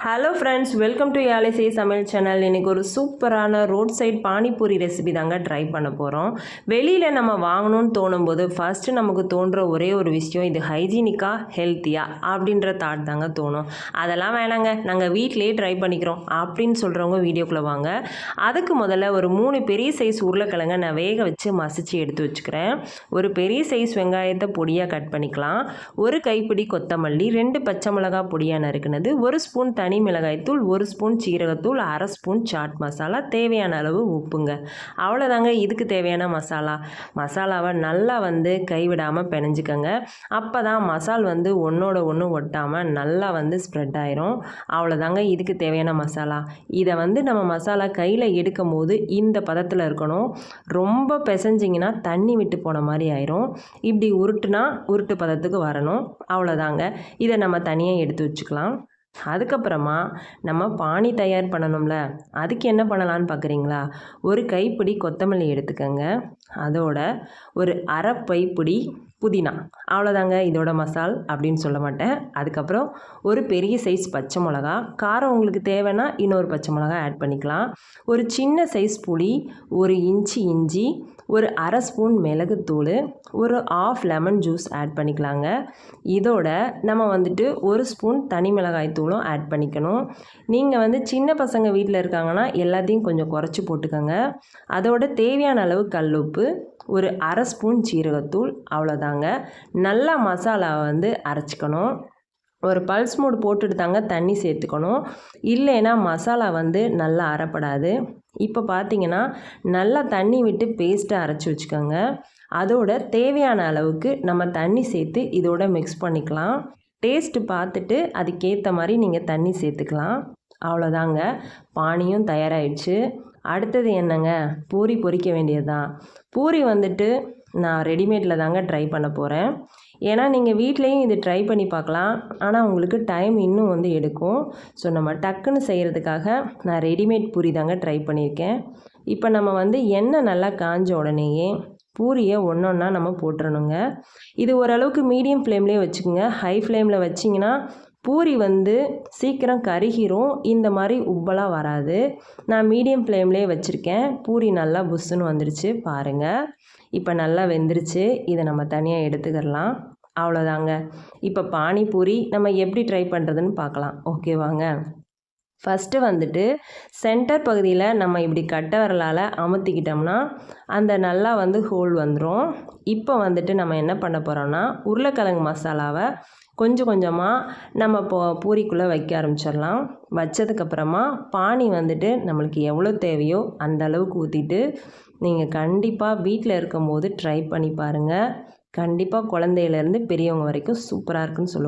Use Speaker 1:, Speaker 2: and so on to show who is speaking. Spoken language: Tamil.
Speaker 1: ஹலோ ஃப்ரெண்ட்ஸ், வெல்கம் டு யாழிசை சமையல் சேனல். இன்றைக்கி ஒரு சூப்பரான ரோட் சைட் பானிபூரி ரெசிபி தாங்க ட்ரை பண்ண போகிறோம். வெளியில் நம்ம வாங்கணும்னு தோணும்போது ஃபஸ்ட்டு நமக்கு தோன்ற ஒரே ஒரு விஷயம், இது ஹைஜீனிக்கா ஹெல்த்தியா அப்படின்ற தாட் தாங்க தோணும். அதெல்லாம் வேணாங்க, நாங்கள் வீட்டிலேயே ட்ரை பண்ணிக்கிறோம் அப்படின்னு சொல்கிறவங்க வீடியோக்குள்ளே வாங்க. அதுக்கு முதல்ல ஒரு 3 பெரிய சைஸ் உருளைக்கிழங்க நான் வேக வச்சு மசிச்சு எடுத்து வச்சுக்கிறேன். ஒரு பெரிய சைஸ் வெங்காயத்தை பொடியாக கட் பண்ணிக்கலாம். ஒரு கைப்பிடி கொத்தமல்லி, 2 பச்சை மிளகாய் பொடியாக நறுக்குனது, 1 ஸ்பூன் தனி மிளகாய்த்தூள், 1 ஸ்பூன் சீரகத்தூள், 1/2 ஸ்பூன் சாட் மசாலா, தேவையான அளவு உப்புங்க. அவ்வளோதாங்க இதுக்கு தேவையான மசாலாவை நல்லா கைவிடாமல் பிணைஞ்சிக்கங்க. அப்போ தான் மசால் ஒன்றோட ஒன்று ஒட்டாமல் நல்லா ஸ்ப்ரெட் ஆயிரும். அவ்வளோதாங்க இதுக்கு தேவையான மசாலா. இதை நம்ம மசாலா கையில் எடுக்கும் போது இந்த பதத்தில் இருக்கணும். ரொம்ப பிசைஞ்சிங்கன்னா தண்ணி விட்டு போன மாதிரி ஆயிரும். இப்படி உருட்டு பதத்துக்கு வரணும். அவ்வளோதாங்க. இதை நம்ம தனியாக எடுத்து வச்சுக்கலாம். அதுக்கப்புறமா நம்ம பானி தயார் பண்ணணும்ல, அதுக்கு என்ன பண்ணலான்னு பார்க்குறீங்களா? ஒரு கைப்பிடி கொத்தமல்லி எடுத்துக்கோங்க. அதோட ஒரு அரை பைப்பிடி புதினா. அவ்வளோதாங்க இதோட மசால் அப்படின்னு சொல்ல மாட்டேன். அதுக்கப்புறம் ஒரு பெரிய சைஸ் பச்சை மிளகா, காரம் உங்களுக்கு தேவைன்னா இன்னொரு பச்சை மிளகா ஆட் பண்ணிக்கலாம். ஒரு சின்ன சைஸ் புளி, 1 இன்ச்சு இஞ்சி, ஒரு 1/2 ஸ்பூன் மிளகுத்தூள், ஒரு 1/2 லெமன் ஜூஸ் ஆட் பண்ணிக்கலாங்க. இதோட நம்ம 1 ஸ்பூன் தனி மிளகாய் தூளும் ஆட் பண்ணிக்கணும். நீங்கள் சின்ன பசங்க வீட்டில் இருக்காங்கன்னா எல்லாத்தையும் கொஞ்சம் குறைச்சி போட்டுக்கோங்க. அதோட தேவையான அளவு கல்லுப்பு, ஒரு 1/2 ஸ்பூன் சீரகத்தூள். அவ்வளோதாங்க. நல்லா மசாலாவை அரைச்சிக்கணும். ஒரு பல்ஸ் மோடு போட்டுட்டு தாங்க தண்ணி சேர்த்துக்கணும். இல்லைன்னா மசாலா நல்லா அரைப்படாது. இப்போ பார்த்தீங்கன்னா நல்லா தண்ணி விட்டு பேஸ்ட்டாக அரைச்சி வச்சுக்கோங்க. அதோட தேவையான அளவுக்கு நம்ம தண்ணி சேர்த்து இதோட மிக்ஸ் பண்ணிக்கலாம். டேஸ்ட்டு பார்த்துட்டு அதுக்கேற்ற மாதிரி நீங்கள் தண்ணி சேர்த்துக்கலாம். அவ்வளோதாங்க, பானியும் தயாராகிடுச்சு. அடுத்தது என்னங்க, பூரி பொரிக்க வேண்டியது தான். பூரி நான் ரெடிமேடில் தாங்க ட்ரை பண்ண போகிறேன். ஏன்னா நீங்கள் வீட்லேயும் இது ட்ரை பண்ணி பார்க்கலாம். ஆனால் உங்களுக்கு டைம் இன்னும் எடுக்கும். ஸோ நம்ம டக்குன்னு செய்கிறதுக்காக நான் ரெடிமேட் பூரி தாங்க ட்ரை பண்ணியிருக்கேன். இப்போ நம்ம எண்ணெய் நல்லா காஞ்ச உடனேயே பூரியை ஒன்றா நம்ம போட்டுறணுங்க. இது ஓரளவுக்கு மீடியம் ஃப்ளேம்லேயே வச்சுக்கோங்க. ஹை ஃப்ளேமில் வச்சிங்கன்னா பூரி சீக்கிரம் கருகிரும். இந்த மாதிரி உப்பலாக வராது. நான் மீடியம் ஃப்ளேம்லேயே வச்சுருக்கேன். பூரி நல்லா புஷ்ஷுன்னு வந்துடுச்சு பாருங்கள். இப்போ நல்லா வெந்துருச்சு. இதை நம்ம தனியாக எடுத்துக்கிடலாம். அவ்வளோதாங்க. இப்போ பானிபூரி நம்ம எப்படி ட்ரை பண்ணுறதுன்னு பார்க்கலாம். ஓகேவாங்க. ஃபஸ்ட்டு சென்டர் பகுதியில் நம்ம இப்படி கட்டை விரலால் அமுத்திக்கிட்டோம்னா அந்த நல்லா ஹோல் வந்துடும். இப்போ நம்ம என்ன பண்ண போகிறோம்னா உருளைக்கிழங்கு மசாலாவை கொஞ்சம் கொஞ்சமாக நம்ம பூரிக்குள்ளே வைக்க ஆரம்பிச்சிடலாம். வச்சதுக்கப்புறமா பானி நம்மளுக்கு எவ்வளோ தேவையோ அந்த அளவுக்கு ஊற்றிட்டு நீங்கள் கண்டிப்பாக வீட்டில் இருக்கும்போது ட்ரை பண்ணி பாருங்கள். கண்டிப்பாக குழந்தையிலேருந்து பெரியவங்க வரைக்கும் சூப்பராக இருக்குன்னு சொல்லுவாங்க.